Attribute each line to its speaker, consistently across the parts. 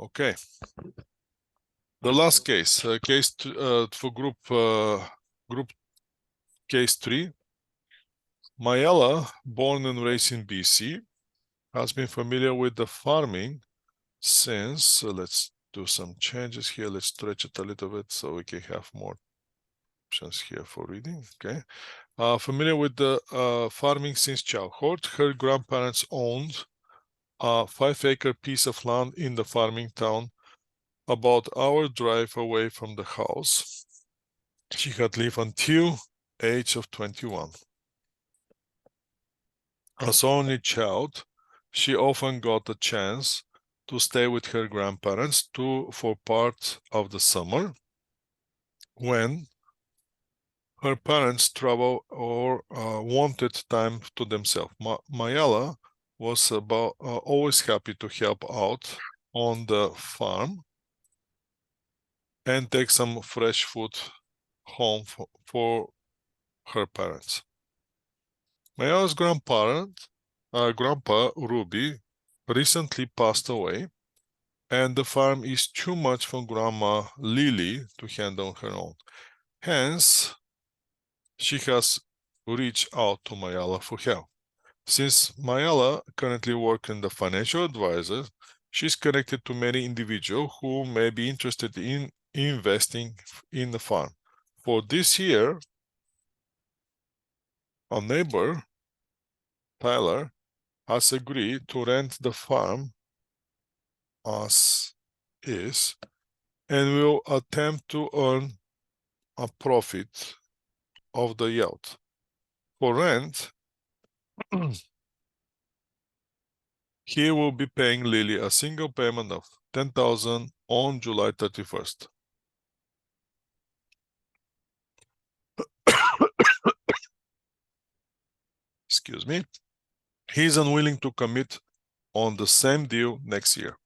Speaker 1: Okay. The last case, for group case 3. Mayala, born and raised in BC, has been familiar with the farming since, let's do some changes here. Let's stretch it a little bit so we can have more options here for reading. Okay. Familiar with the farming since childhood. Her grandparents owned a 5-acre piece of land in the farming town about an hour drive away from the house. She had lived until age of 21. As only child, she often got a chance to stay with her grandparents for part of the summer when her parents traveled or wanted time to themselves. Mayala was always happy to help out on the farm and take some fresh food home for her parents. Mayala's grandpa Ruby, recently passed away, and the farm is too much for Grandma Lily to handle on her own. Hence, she has reached out to Mayala for help. Since Mayala currently works in the financial advisor, she's connected to many individuals who may be interested in investing in the farm. For this year, a neighbor, Tyler, has agreed to rent the farm as is and will attempt to earn a profit of the yield. For rent, he will be paying Lily a single payment of $10,000 on July 31st. Excuse me. He is unwilling to commit on the same deal next year.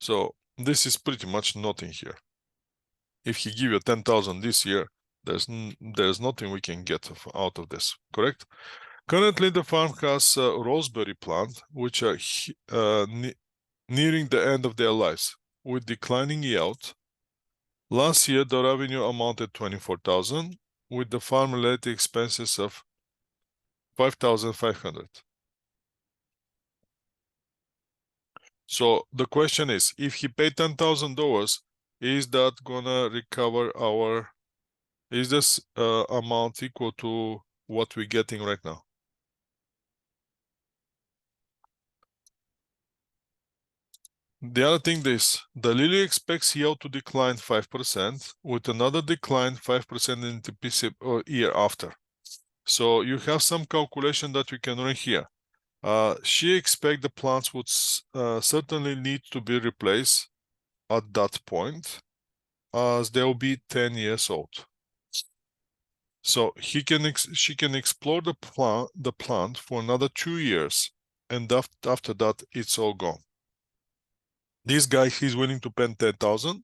Speaker 1: So this is pretty much nothing here. If he give you 10,000 this year, there's nothing we can get out of this, correct? Currently, the farm has a roseberry plant, which are nearing the end of their lives, with declining yield. Last year, the revenue amounted to $24,000, with the farm-related expenses of $5,500. So the question is, if he paid $10,000, is that gonna recover our? Is this amount equal to what we're getting right now? The other thing is, the Lily expects yield to decline 5%, with another decline 5% in the year after. So you have some calculation that we can run here. She expects the plants would certainly need to be replaced at that point, as they will be 10 years old. So she can explore the plant for another 2 years, and after that, it's all gone. This guy, he's willing to pay 10,000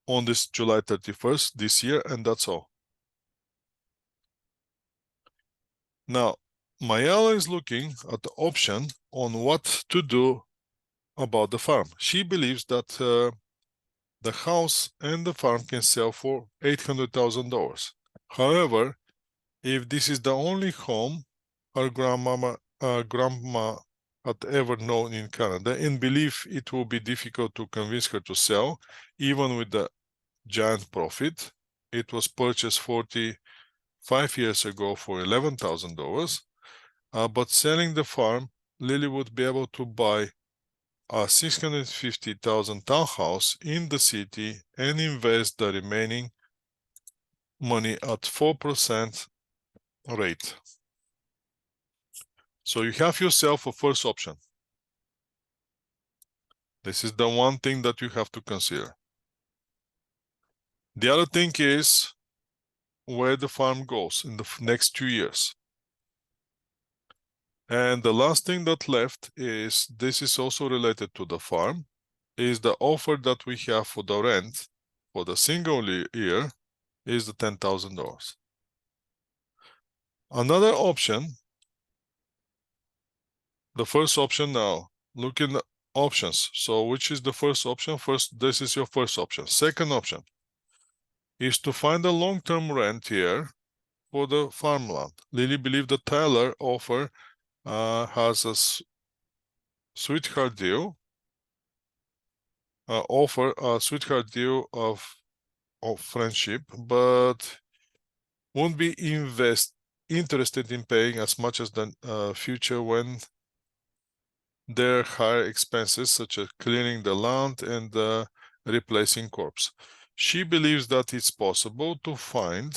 Speaker 1: on this July 31st this year, and that's all. Now, Mayala is looking at the option on what to do about the farm. She believes that the house and the farm can sell for $800,000. However, if this is the only home her grandma had ever known in Canada, and believe it will be difficult to convince her to sell, even with the giant profit. It was purchased 45 years ago for $11,000. But selling the farm, Lily would be able to buy a $650,000 townhouse in the city and invest the remaining money at 4% rate. So you have yourself a first option. This is the one thing that you have to consider. The other thing is where the farm goes in the next 2 years. And the last thing that left is, this is also related to the farm, is the offer that we have for the rent for the single year is the $10,000. Another option, the first option now, look in the options. So which is the first option? First, this is your first option. Second option is to find a long-term rentier for the farmland. Lily believes the Tyler offer has a sweetheart deal. Offer a sweetheart deal of friendship, but won't be interested in paying as much as the future when there are higher expenses such as clearing the land and replacing crops. She believes that it's possible to find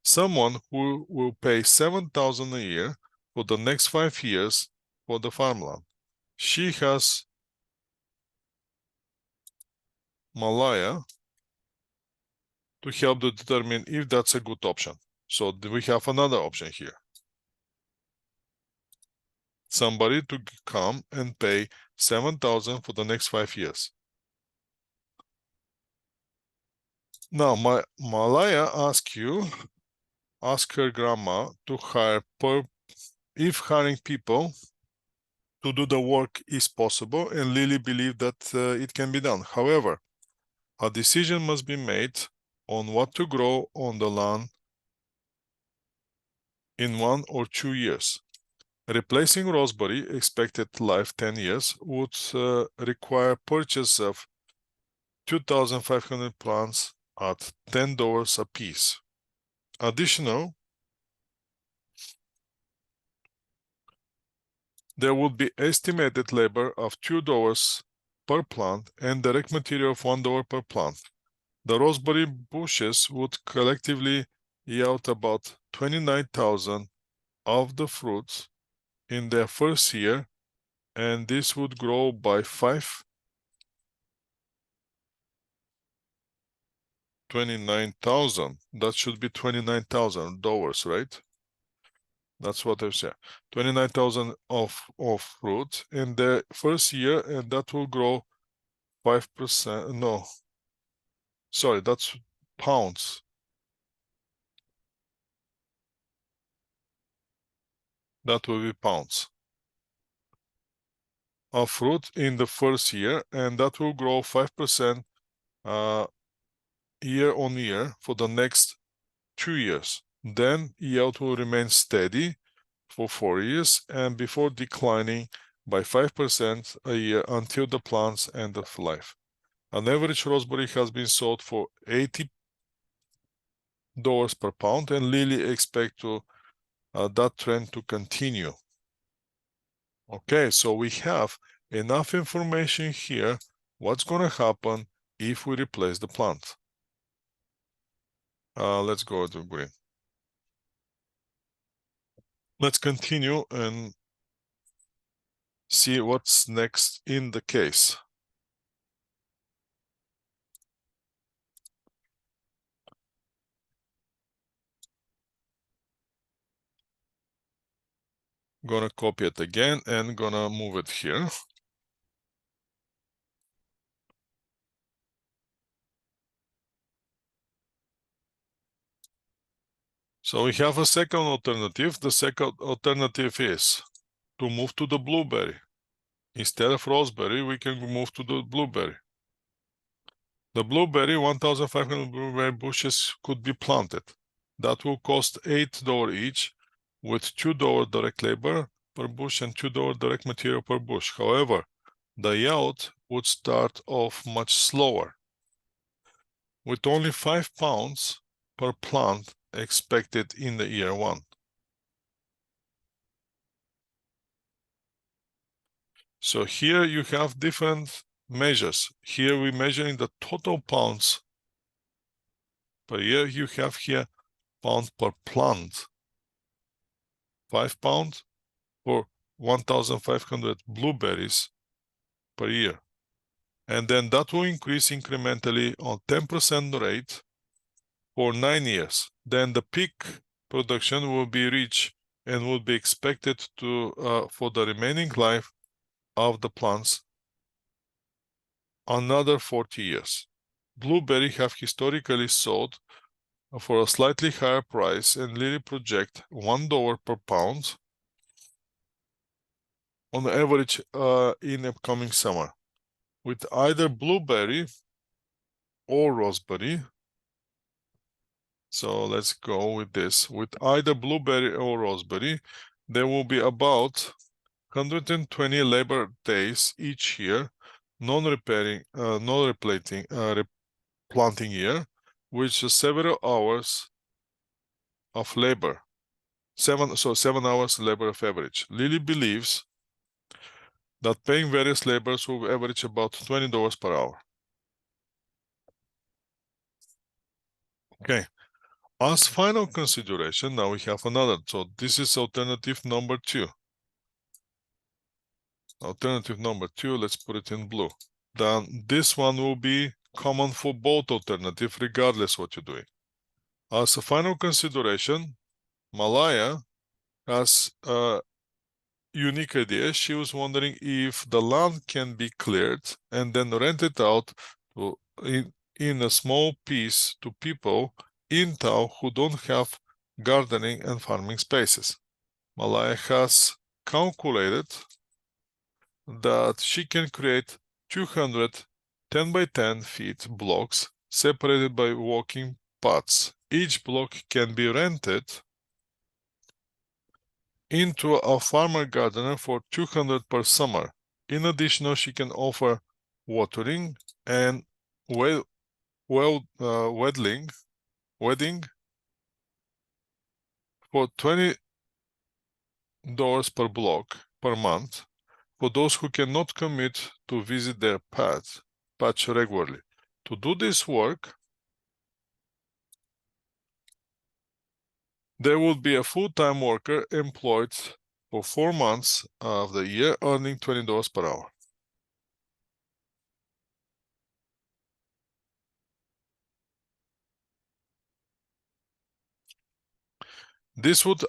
Speaker 1: someone who will pay $7,000 a year for the next 5 years for the farmland. She has Malaya to help to determine if that's a good option. So we have another option here. Somebody to come and pay $7,000 for the next 5 years. Now, Malaya ask her grandma to hire if hiring people to do the work is possible, and Lily believed that it can be done. However, a decision must be made on what to grow on the land in 1 or 2 years. Replacing raspberry, expected life 10 years, would require purchase of 2,500 plants at $10 a piece. Additional, there would be estimated labor of $2 per plant and direct material of $1 per plant. The raspberry bushes would collectively yield about 29,000 of the fruits in their first year, and this would grow by 29,000. That should be $29,000, right? That's what I've said. 29,000 of fruit in the first year, and that will grow 5%. No, sorry, that's pounds. That will be pounds of fruit in the first year, and that will grow 5% year on year for the next 2 years. Then yield will remain steady for 4 years and before declining by 5% a year until the plant's end of life. An average raspberry has been sold for $80 per pound, and Lily expects that trend to continue. Okay, so we have enough information here. What's going to happen if we replace the plant? Let's go to green. Let's continue and see what's next in the case. Gonna copy it again and gonna move it here. So we have a second alternative. The second alternative is to move to the blueberry. Instead of raspberry, we can move to the blueberry. The blueberry, 1,500 blueberry bushes could be planted. That will cost $8 each, with $2 direct labor per bush and $2 direct material per bush. However, the yield would start off much slower, with only 5 pounds per plant expected in the year 1. So here you have different measures. Here we're measuring the total pounds per year. You have here pounds per plant. 5 pounds for 1,500 blueberries per year. And then that will increase incrementally on 10% rate for 9 years. Then the peak production will be reached and will be expected to for the remaining life of the plants another 40 years. Blueberry have historically sold for a slightly higher price, and Lily project $1 per pound on average in upcoming summer with either blueberry or raspberry. So let's go with this. With either blueberry or raspberry, there will be about 120 labor days each year, non-replanting year, which is several hours of labor. 7 hours labor of average. Lily believes that paying various laborers will average about $20 per hour. Okay. As final consideration, now we have another. So this is alternative number 2. Alternative number 2, let's put it in blue. Then this one will be common for both alternatives, regardless what you're doing. As a final consideration, Malaya has a unique idea. She was wondering if the land can be cleared and then rented out to, in a small piece to people in town who don't have gardening and farming spaces. Malaya has calculated that she can create 200 10 by 10 feet blocks separated by walking paths. Each block can be rented into a farmer gardener for 200 per summer. In addition, she can offer watering and wedding for $20 per block per month for those who cannot commit to visit their patch regularly. To do this work, there would be a full-time worker employed for 4 months of the year, earning $20 per hour. This would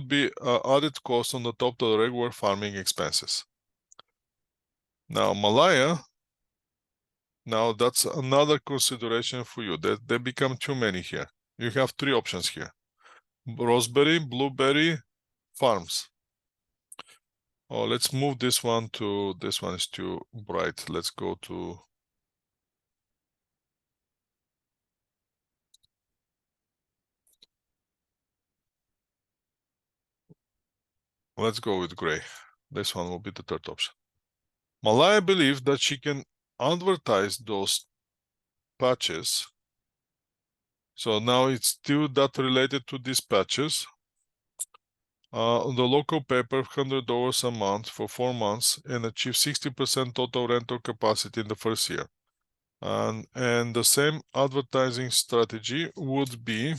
Speaker 1: be added cost on the top of the regular farming expenses. Now, Malaya, now that's another consideration for you. There become too many here. You have 3 options here: raspberry, blueberry, farms. Oh, let's move this one to, this one is too bright. Let's go to, let's go with gray. This one will be the third option. Malaya believes that she can advertise those patches. So now it's still that related to these patches. The local paper, $100 a month for 4 months and achieve 60% total rental capacity in the first year. And the same advertising strategy would be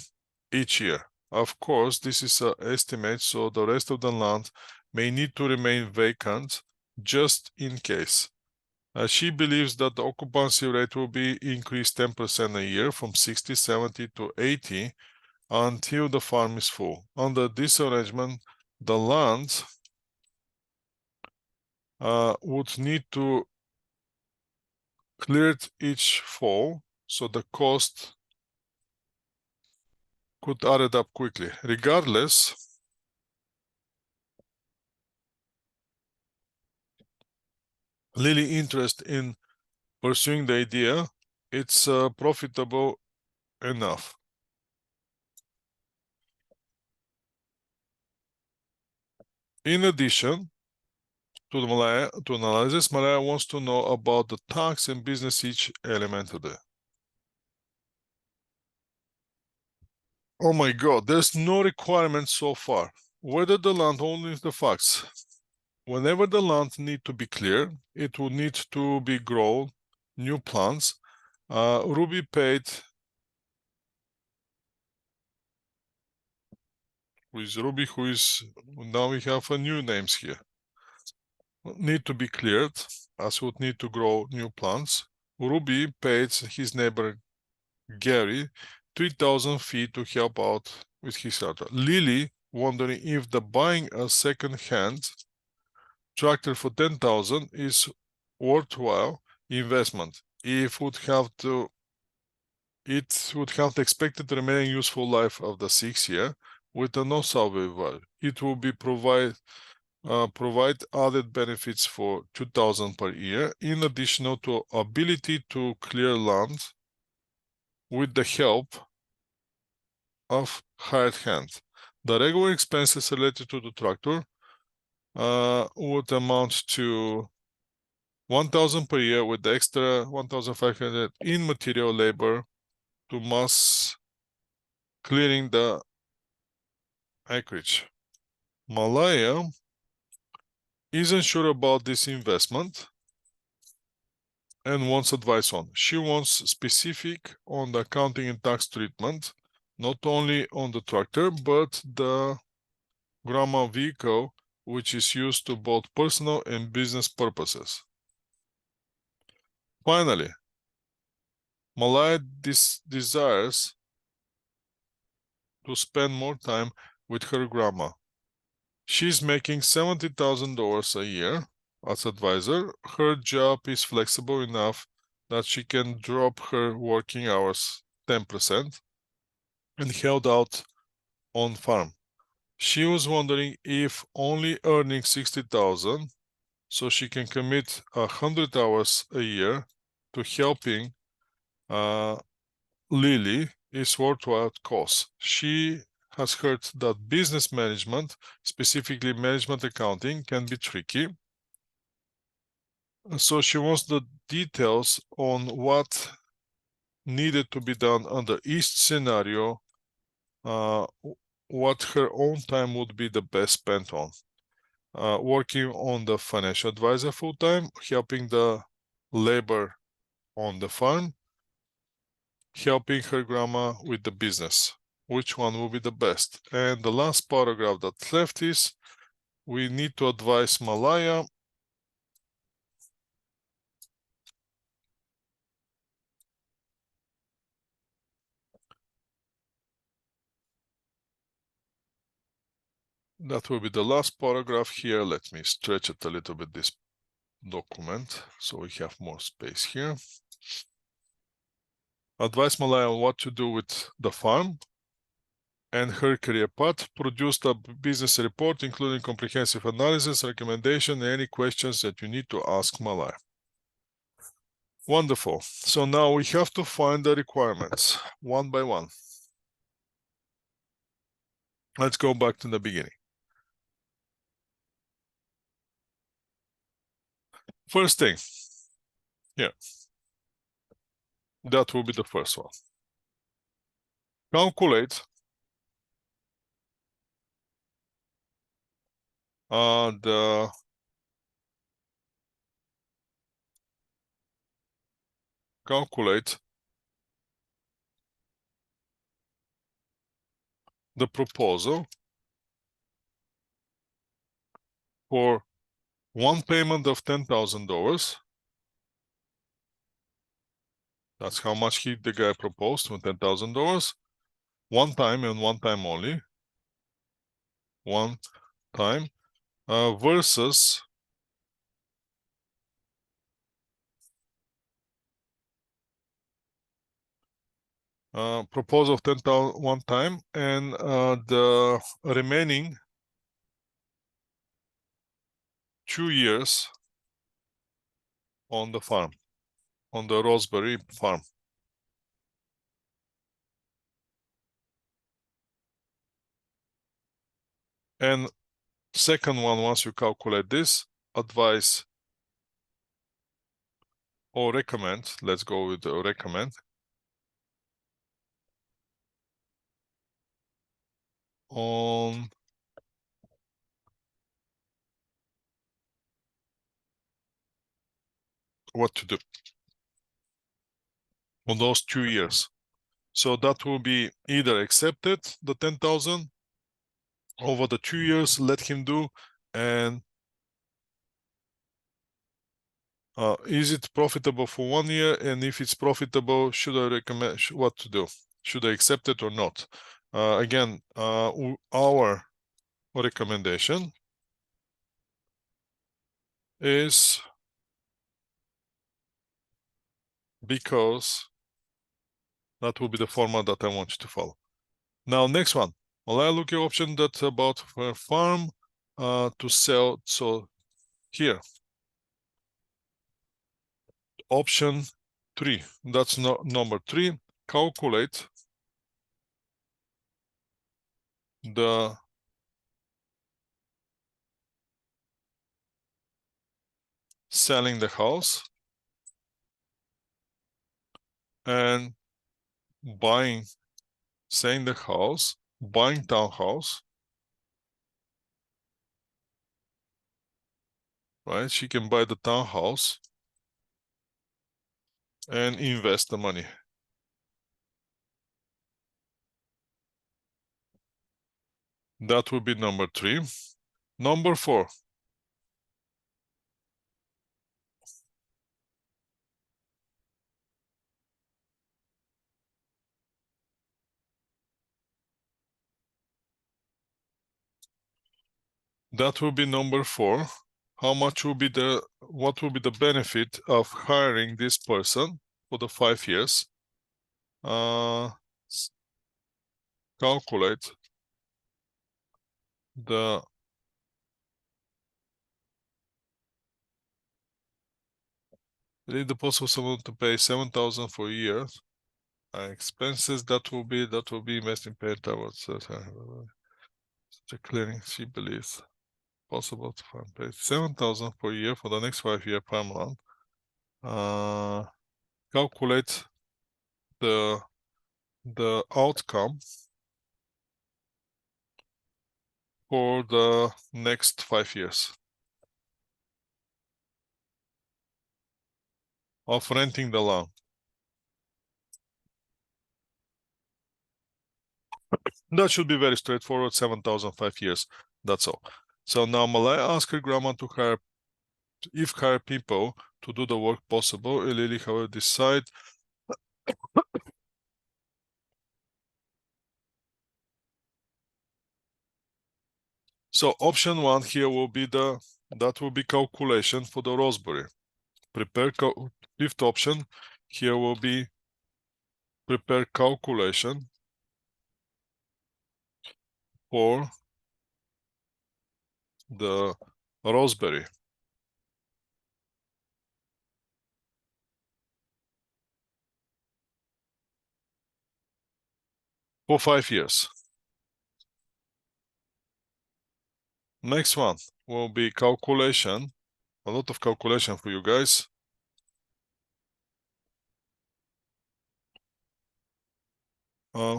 Speaker 1: each year. Of course, this is an estimate, so the rest of the land may need to remain vacant just in case. She believes that the occupancy rate will be increased 10% a year from 60, 70 to 80 until the farm is full. Under this arrangement, the land would need to clear it each fall, so the cost could add it up quickly. Regardless, Lily's interest in pursuing the idea, it's profitable enough. In addition to the analysis, Malaya wants to know about the tax and business each element of it. Oh my God, there's no requirement so far. Whether the land owns the facts. Whenever the land need to be cleared, it will need to be grown new plants. Ruby paid with Ruby, who is, now we have a new names here, need to be cleared, as would need to grow new plants. Ruby paid his neighbor Gary 3,000 feet to help out with his tractor. Lily wondering if the buying a second-hand tractor for 10,000 is worthwhile investment. It would have the expected remaining useful life of the 6 year, with a no salvage value. It will be provide added benefits for 2,000 per year, in addition to ability to clear land with the help of hired hands. The regular expenses related to the tractor would amount to 1,000 per year, with the extra 1,500 in material labor to mass clearing the acreage. Malaya isn't sure about this investment and wants advice on. She wants specific on the accounting and tax treatment, not only on the tractor, but the grandma vehicle, which is used to both personal and business purposes. Finally, Malaya desires to spend more time with her grandma. She's making $70,000 a year as advisor. Her job is flexible enough that she can drop her working hours 10% and held out on farm. She was wondering if only earning 60,000, so she can commit 100 hours a year to helping Lily, is worthwhile cost. She has heard that business management, specifically management accounting, can be tricky. So she wants the details on what needed to be done under each scenario, what her own time would be the best spent on. Working on the financial advisor full-time, helping the labor on the farm, helping her grandma with the business. Which one will be the best? And the last paragraph that's left is, we need to advise Malaya that will be the last paragraph here. Let me stretch it a little bit, this document, so we have more space here. Advise Malaya on what to do with the farm and her career path. Produced a business report, including comprehensive analysis, recommendation, and any questions that you need to ask Malaya. Wonderful. So now we have to find the requirements one by one. Let's go back to the beginning. First thing, yeah, that will be the first one. Calculate the proposal for one payment of $10,000. That's how much the guy proposed, with $10,000. One time and one time only. One time versus proposal of 10,000 one time, and the remaining 2 years on the farm, on the Roseberry farm. And second one, once you calculate this, advise or recommend, let's go with the recommend, on what to do on those 2 years. So that will be either accepted, the 10,000 over the 2 years, let him do, and is it profitable for 1 year? And if it's profitable, should I recommend what to do? Should I accept it or not? Again, our recommendation is because that will be the format that I want you to follow. Now, next one, Well, I look at option that about a farm to sell. So here, option 3, that's number 3, calculate the selling the house and buying, selling the house, buying townhouse, right? She can buy the townhouse and invest the money. That would be number 3. Number 4. That will be number 4. How much will be what will be the benefit of hiring this person for the 5 years? Calculate the lead the possible someone to pay 7,000 for a year. Expenses that will be investing paid towards the clearing. She believes possible to find pay 7,000 per year for the next 5 year time run. Calculate the outcome for the next 5 years of renting the land. That should be very straightforward. 7,000 5 years. That's all. So now Malay ask her grandma to hire people to do the work possible. Lily, however, decide. So option 1 here will be that will be calculation for the Roseberry. Fifth option here will be prepare calculation for the Roseberry. For 5 years. Next one will be calculation. A lot of calculation for you guys.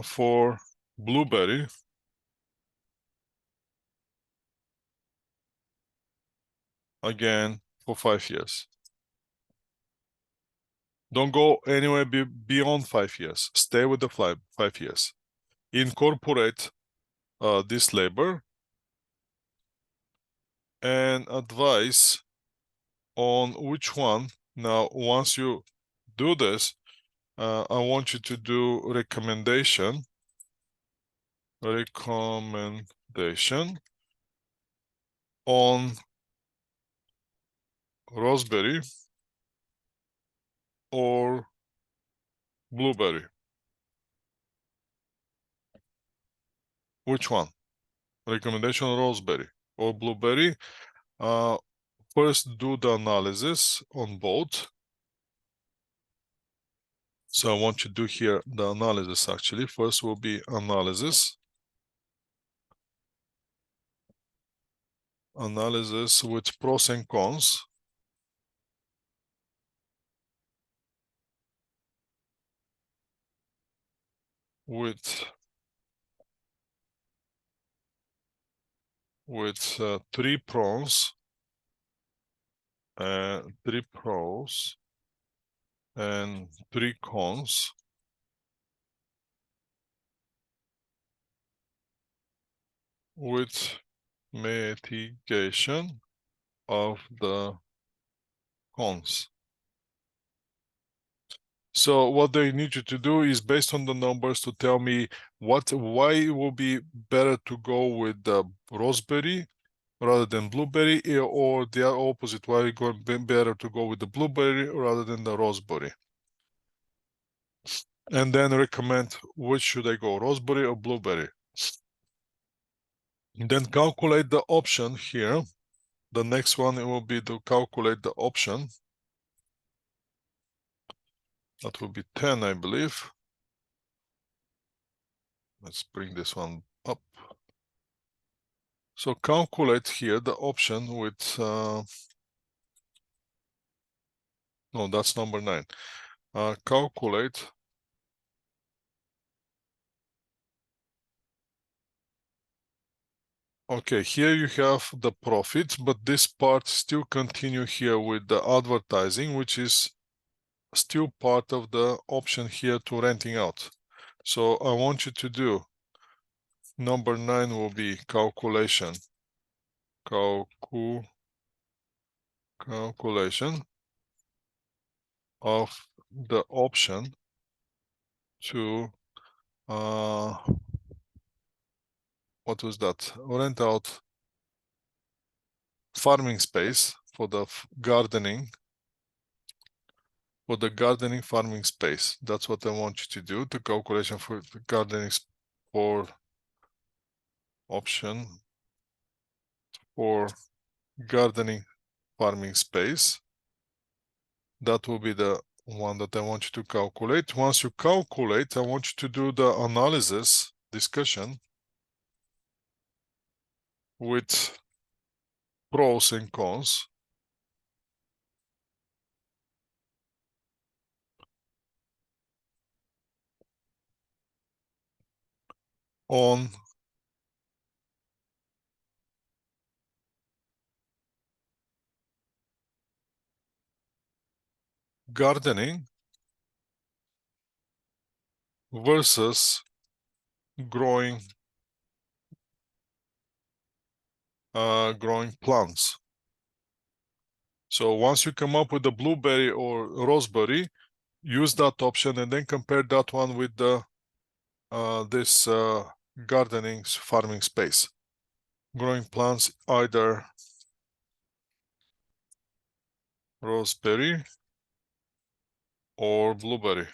Speaker 1: For blueberry. Again, for 5 years. Don't go anywhere beyond 5 years. Stay with the 5 years. Incorporate this labor and advise on which one. Now, once you do this, I want you to do recommendation on Roseberry or blueberry. Which one? Recommendation on Roseberry or blueberry. First do the analysis on both. So I want you to do here the analysis actually. First will be analysis. Analysis with pros and cons. With 3 pros and 3 pros and 3 cons. With mitigation of the cons. So what they need you to do is based on the numbers to tell me why it will be better to go with the Roseberry rather than blueberry, or the opposite, why it's going to be better to go with the blueberry rather than the Roseberry. And then recommend which should I go, Roseberry or blueberry. Then calculate the option here. The next one, it will be to calculate the option. That will be 10, I believe. Let's bring this one up. So calculate here the option with, no, that's number 9. Calculate. Okay, here you have the profit, but this part still continue here with the advertising, which is still part of the option here to renting out. So I want you to do number 9 will be calculation. Calculation of the option to what was that? Rent out farming space for the gardening. For the gardening farming space. That's what I want you to do. The calculation for the gardening for option for gardening farming space. That will be the one that I want you to calculate. Once you calculate, I want you to do the analysis discussion with pros and cons on gardening versus growing growing plants. So once you come up with the blueberry or raspberry, use that option and then compare that one with the this gardening farming space. Growing plants, either raspberry or blueberry.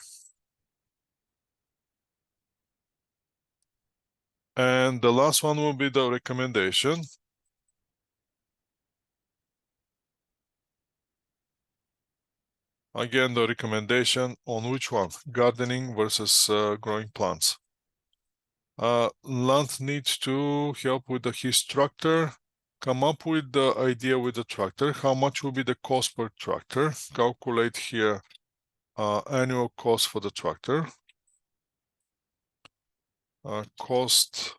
Speaker 1: And the last one will be the recommendation. Again, the recommendation on which one? Gardening versus growing plants. Lance needs to help with his tractor. Come up with the idea with the tractor. How much will be the cost per tractor? Calculate here annual cost for the tractor. Cost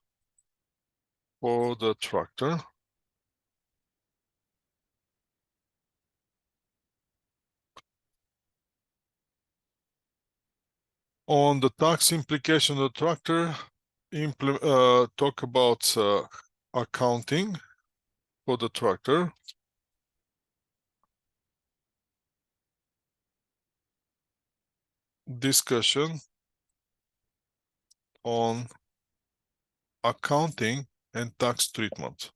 Speaker 1: for the tractor. On the tax implication of the tractor, talk about accounting for the tractor. Discussion on accounting and tax treatment.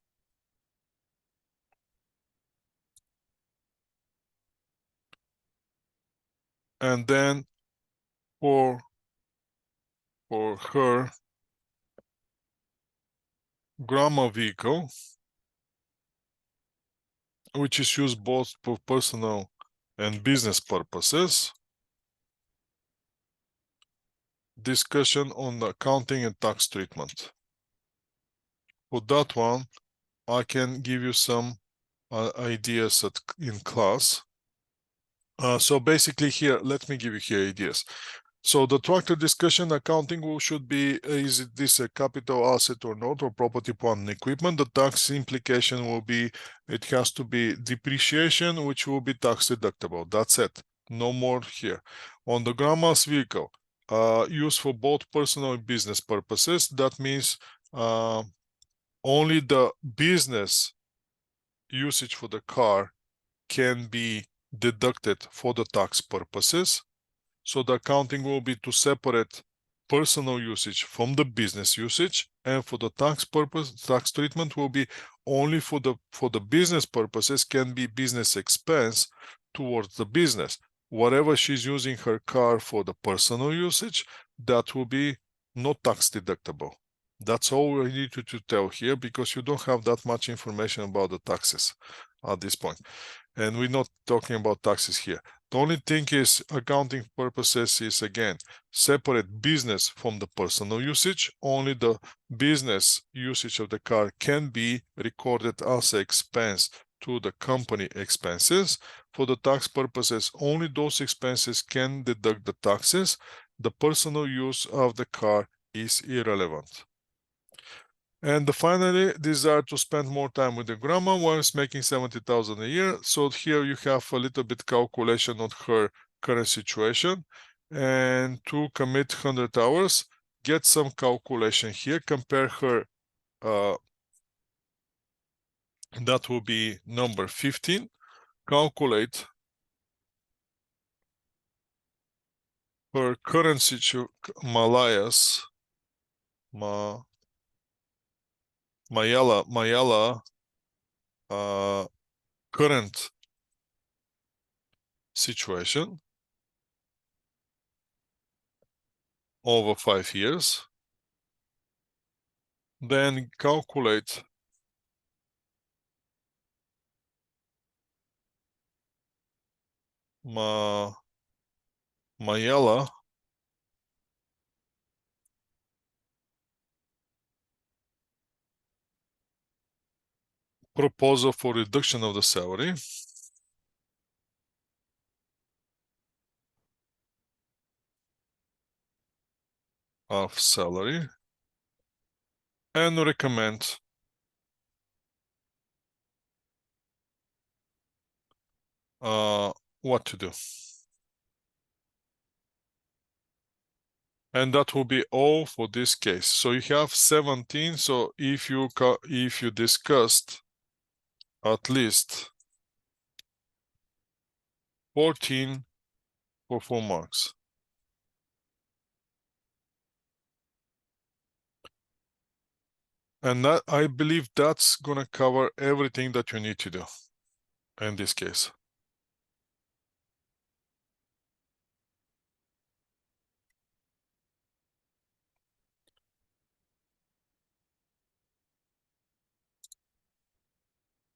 Speaker 1: And then for her grandma vehicle, which is used both for personal and business purposes. Discussion on the accounting and tax treatment. For that one, I can give you some ideas in class. So basically here, let me give you here ideas. So the tractor discussion accounting should be, is this a capital asset or not, or property, plant and equipment? The tax implication will be, it has to be depreciation, which will be tax deductible. That's it. No more here. On the grandma's vehicle, used for both personal and business purposes. That means only the business usage for the car can be deducted for the tax purposes. So the accounting will be to separate personal usage from the business usage, and for the tax purpose, tax treatment will be only for the business purposes, can be business expense towards the business. Whatever she's using her car for the personal usage, that will be not tax deductible. That's all we need to tell here, because you don't have that much information about the taxes at this point. And we're not talking about taxes here. The only thing is, accounting purposes is, again, separate business from the personal usage. Only the business usage of the car can be recorded as an expense to the company expenses. For the tax purposes, only those expenses can deduct the taxes. The personal use of the car is irrelevant. And finally, desire to spend more time with the grandma while making 70,000 a year. So here you have a little bit calculation on her current situation. And to commit 100 hours, get some calculation here. Compare her, that will be number 15. Calculate her current situation, Mayala, current situation over 5 years. Then calculate Mayala proposal for reduction of the salary and recommend what to do. And that will be all for this case. So you have 17. So if you discussed at least 14 for 4 marks. And that, I believe that's gonna cover everything that you need to do in this case.